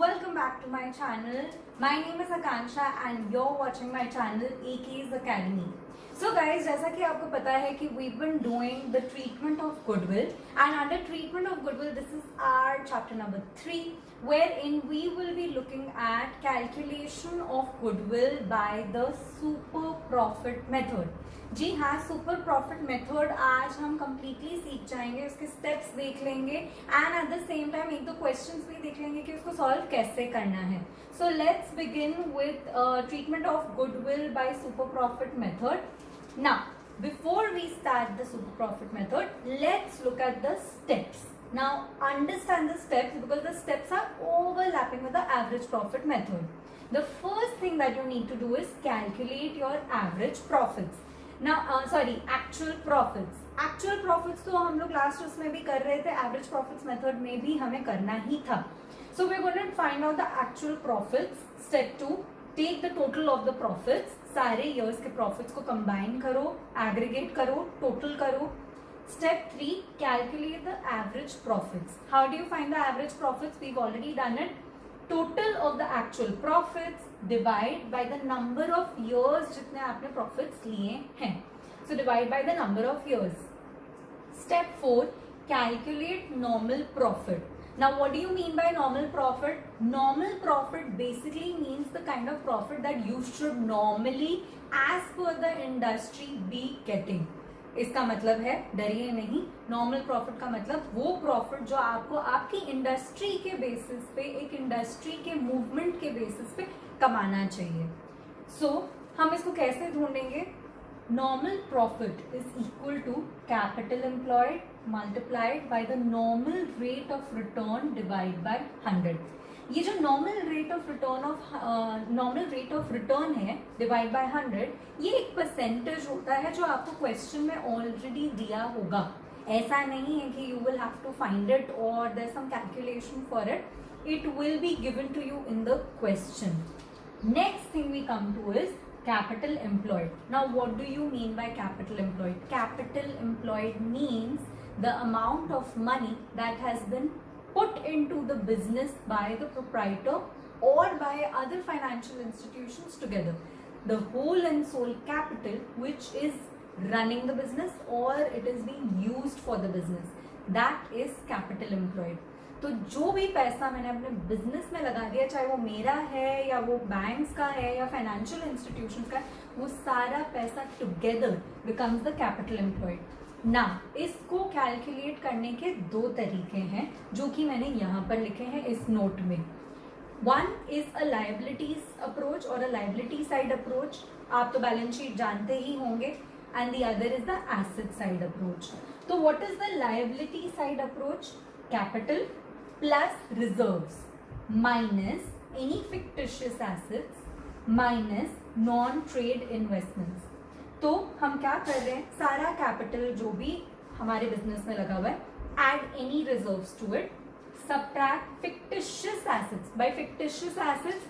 Welcome back to my channel. My name is Akansha and you're watching my channel AK's Academy. So guys, जैसा कि आपको पता है कि we've been doing the treatment of goodwill and under treatment of goodwill this is our chapter number 3 wherein we will be looking at calculation of goodwill by the super profit method. जी हाँ, super profit method आज हम completely सीख जाएंगे, उसके steps देख लेंगे and at the same time एक दो क्वेश्चंस भी देख लेंगे कि उसको सॉल्व कैसे करना है. So let's begin with treatment of goodwill by super profit method. Now before we start the super profit method let's look at the steps. Now understand the steps because the steps are overlapping with the average profit method. The first thing that you need to do is calculate your average profits. Now actual profits. Actual profits तो हम लोग last उसमें भी कर रहे थे, average profits method में भी हमें करना ही था. So we're going to find out the actual profits. Step 2, take the total of the profits. सारे years के profits को combine करो, aggregate करो, total करो. Step 3, calculate the average profits. How do you find the average profits? We've already done it. Total of the actual profits divide by the number of years जितने आपने profits लिए हैं. So divide by the number of years. Step 4, calculate normal profit. Now what do you mean by normal profit? Normal profit basically means the kind of profit that you should normally as per the industry be getting. इसका मतलब है, डरिए नहीं, normal profit का मतलब वो profit जो आपको आपकी इंडस्ट्री के बेसिस पे, एक इंडस्ट्री के मूवमेंट के बेसिस पे कमाना चाहिए. सो हम इसको कैसे ढूंढेंगे? Normal profit is equal to capital employed multiplied by the normal rate of return divide by 100. ये जो नॉर्मल रेट ऑफ रिटर्न है डिवाइड बाय 100, ये एक परसेंटेज होता है जो आपको क्वेश्चन में ऑलरेडी दिया होगा. ऐसा नहीं है कि you will have to find it और there some calculation for it. It will be given to you in the question. Next thing we come to is capital employed. Now what do you mean by capital employed? Capital employed means the amount of money that has been put into the business by the proprietor or by other financial institutions together. The whole and sole capital which is running the business or it is being used for the business, that is capital employed. तो जो भी पैसा मैंने अपने business में लगा दिया, चाहे वो मेरा है या वो बैंक्स का है या फाइनेंशियल इंस्टीट्यूशंस का है, वो सारा पैसा together becomes the capital employed. ना इसको कैलकुलेट करने के दो तरीके हैं जो कि मैंने यहाँ पर लिखे हैं इस नोट में. One is a liabilities approach और अ लायबिलिटी साइड अप्रोच. आप तो बैलेंस शीट जानते ही होंगे. And the other is the asset side approach. तो what is the liability side approach? Capital plus reserves minus any fictitious assets minus non-trade investments. तो हम क्या कर रहे हैं? सारा कैपिटल जो भी हमारे बिजनेस में लगा हुआ है, add any reserves to it, subtract fictitious assets. By fictitious assets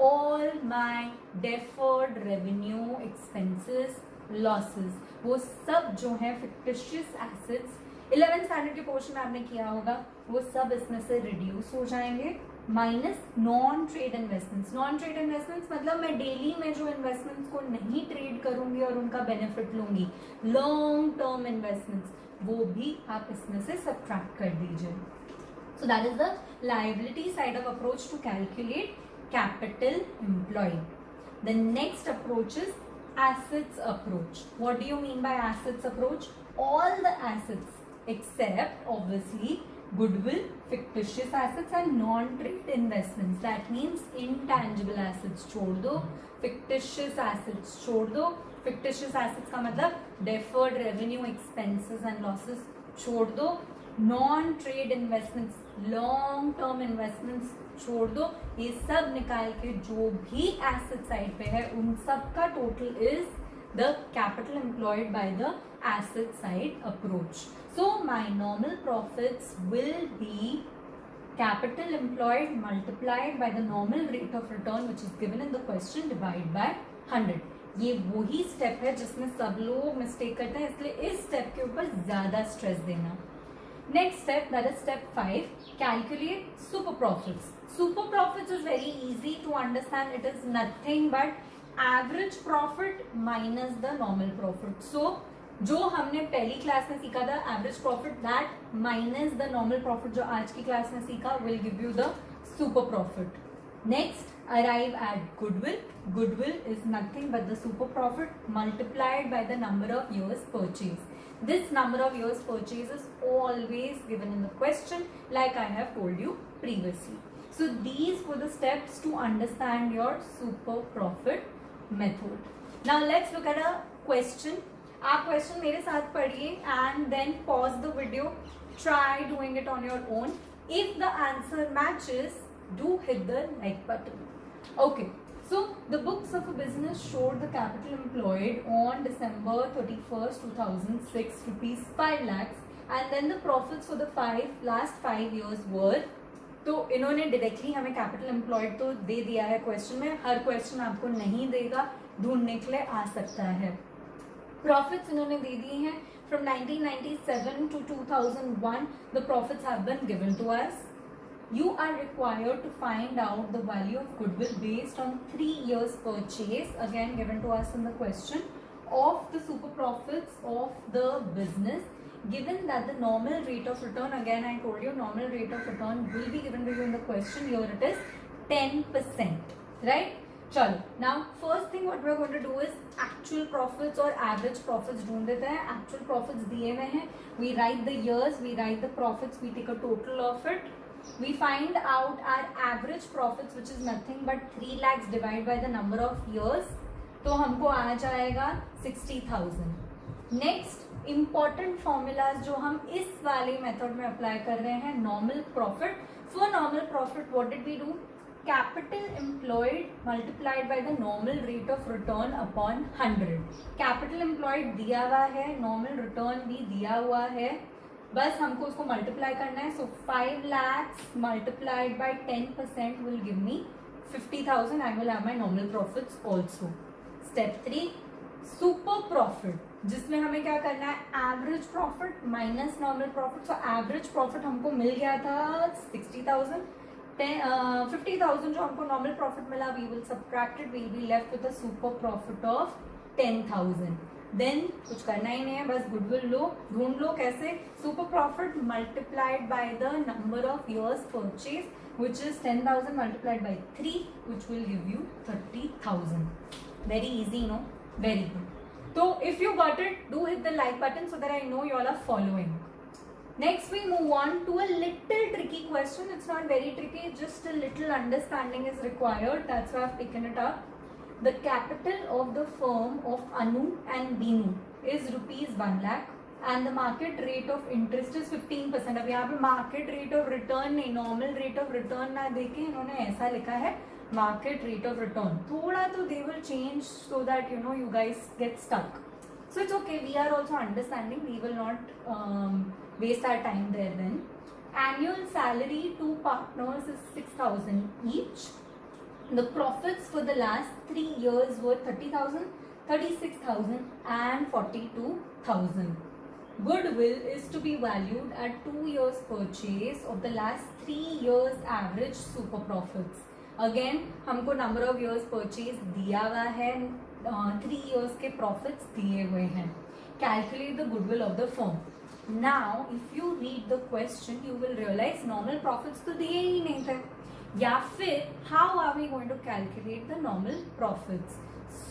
all my deferred revenue expenses losses, वो सब जो है fictitious assets 11th स्टैंडर्ड के पोर्शन में आपने किया होगा, वो सब इसमें से रिड्यूस हो जाएंगे. Minus non trade investments. Non trade investments मतलब मैं डेली में जो इन्वेस्टमेंट्स को नहीं ट्रेड करूंगी और उनका बेनिफिट लूंगी, लॉन्ग टर्म इन्वेस्टमेंट्स, वो भी आप इसमें से सब्ट्रैक्ट कर दीजिए. So that is the liability side of approach to calculate capital employed. The next approach is assets approach. What do you mean by assets approach? All the assets except obviously goodwill, fictitious assets and non-trade investments. That means intangible assets छोड़ दो, fictitious assets छोड़ दो. fictitious assets का मतलब deferred revenue expenses and losses छोड़ दो. non-trade investments, long term investments छोड़ दो. ये सब निकाल के जो भी एसेट साइड पे है उन सब का total is the capital employed by the asset side approach. So my normal profits will be capital employed multiplied by the normal rate of return which is given in the question divide by 100. ये वही step है जिसमें सब लोग mistake करते हैं, इसलिए इस स्टेप के ऊपर ज्यादा स्ट्रेस देना. Next step, that is step 5, calculate super profits. Super profits is very easy to understand. It is nothing but average profit minus the normal profit. So जो हमने पहली क्लास में सीखा था average profit, that minus the normal profit जो आज की class में सीखा, will give you the super profit. Next, arrive at goodwill. Goodwill is nothing but the super profit multiplied by the number of years purchase. This number of years purchase is always given in the question, like I have told you previously. So these were the steps to understand your super profit method. Now let's look at a question. आप question मेरे साथ पढ़िए and then pause the video, try doing it on your own. If the answer matches, do hit the like button. Okay, so the books of a business showed the capital employed on December 31st 2006 rupees 5 lakhs, and then the profits for the last 5 years were. तो इन्होंने directly हमें capital employed तो दे दिया है question में. हर question आपको नहीं देगा, ढूंढने के लिए आ सकता है. प्रॉफिट्स इन्होंने दे दिए हैं from 1997 to 2001. The profits have been given to us. You are required to find out the value of goodwill based on 3 years purchase, again given to us in the question, of the super profits of the business, given that the normal rate of return, again I told you normal rate of return will be given to you in the question. Here it is 10%, right? चलो, now first thing what we are going to do is actual profits और average profits ढूंढ लेते हैं. actual profits दिए हुए हैं, we write the years, we write the profits, we take a total of it. We find out our average profits, which is nothing but 3 lakhs divided by the number of years. तो हमको आ जाएगा 60,000. Next important formulas जो हम इस वाले method में apply कर रहे हैं. Normal profit, for normal profit what did we do? Capital employed multiplied by the normal rate of return upon 100. Capital employed दिया हुआ है, नॉर्मल रिटर्न भी दिया हुआ है, बस हमको उसको मल्टीप्लाई करना है. So 5 lakhs multiplied by 10% will give me 50,000. I will have my normal profits also. Step 3, super profit, जिसमें हमें क्या करना है? Average profit minus normal profit. So average profit हमको मिल गया था 60,000. 50,000 जो हमको नॉर्मल प्रॉफिट मिला, we will subtract it, we will be left with a super profit of 10,000. Then कुछ करना ही नहीं है, बस गुडविल लो, ढूंढ लो कैसे. Super profit multiplied by the number of years purchase, which is 10,000 multiplied by 3, which will give you 30,000. Very easy, no? Very good. So if you got it, do hit the like button so that I know you all are following. Next we move on to a little tricky question. It's not very tricky, just a little understanding is required. That's why I've taken it up. The capital of the firm of Anu and Binu is rupees 1 lakh and the market rate of interest is 15%. अब यहाँ पे market rate of return नहीं, normal rate of return ना देके इन्होंने ऐसा लिखा है market rate of return. थोड़ा तो they will change so that you know you guys get stuck. So it's okay, we are also understanding, we will not waste our time there then. Annual salary to partners is 6,000 each. The profits for the last 3 years were 30,000, 36,000 and 42,000. Goodwill is to be valued at 2 years purchase of the last 3 years average super profits. Again हमको number of years purchase दिया हुआ है, 3 years के profits दिए हुए हैं. Calculate the goodwill of the firm. Now if you read the question you will realize normal profits तो दिए ही नहीं थे, या फिर how are we going to calculate the normal profits?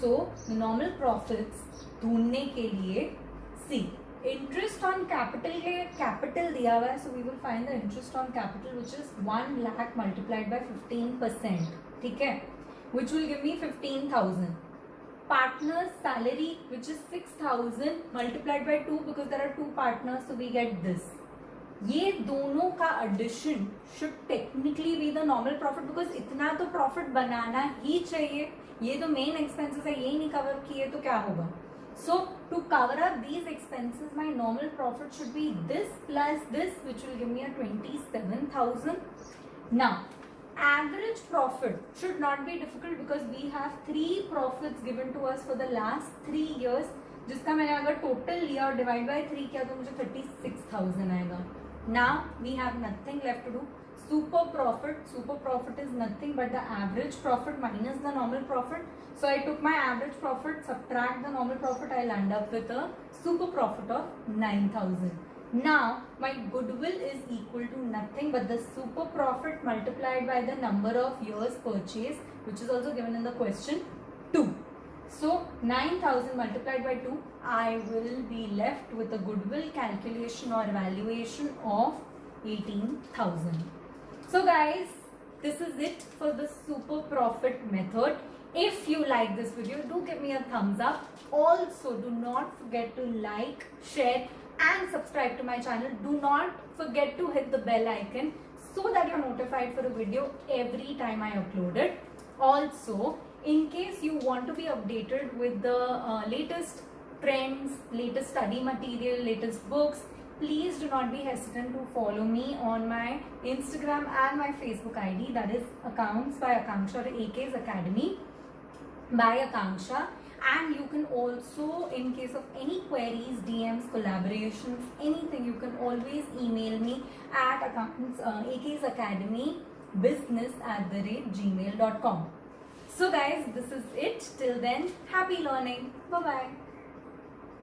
So the normal profits ढूंढने के लिए see interest on capital के capital दिया हुआ है, so we will find the interest on capital which is 1 lakh multiplied by 15%, ठीक है, which will give me 15,000. Partners salary which is 6,000 multiplied by 2 because there are 2 partners, so we get this. ये दोनों का addition should technically be the normal profit because इतना तो profit बनाना ही चाहिए. ये तो main expenses है, ये नहीं cover किए तो क्या होगा? So to cover up these expenses, my normal profit should be this plus this, which will give me a 27,000. Now average profit should not be difficult because we have 3 profits given to us for the last 3 years, जिसका मैंने अगर total लिया और divide by 3 किया तो मुझे 36,000 आएगा. Now we have nothing left to do. Super profit is nothing but the average profit minus the normal profit. So I took my average profit, subtract the normal profit, I'll end up with a super profit of 9,000. Now my goodwill is equal to nothing but the super profit multiplied by the number of years purchased, which is also given in the question, 2. So 9,000 multiplied by 2, I will be left with a goodwill calculation or valuation of 18,000. So guys, this is it for the super profit method. If you like this video, do give me a thumbs up. Also, do not forget to like, share and subscribe to my channel. Do not forget to hit the bell icon so that you're notified for a video every time I upload it. Also, in case you want to be updated with the latest trends, latest study material, latest books, please do not be hesitant to follow me on my Instagram and my Facebook ID, that is Accounts by Akanksha or AK's Academy by Akanksha. And you can also, in case of any queries, DMs, collaborations, anything, you can always email me at AK's Academy business@gmail.com. So guys, this is it. Till then, happy learning. Bye-bye.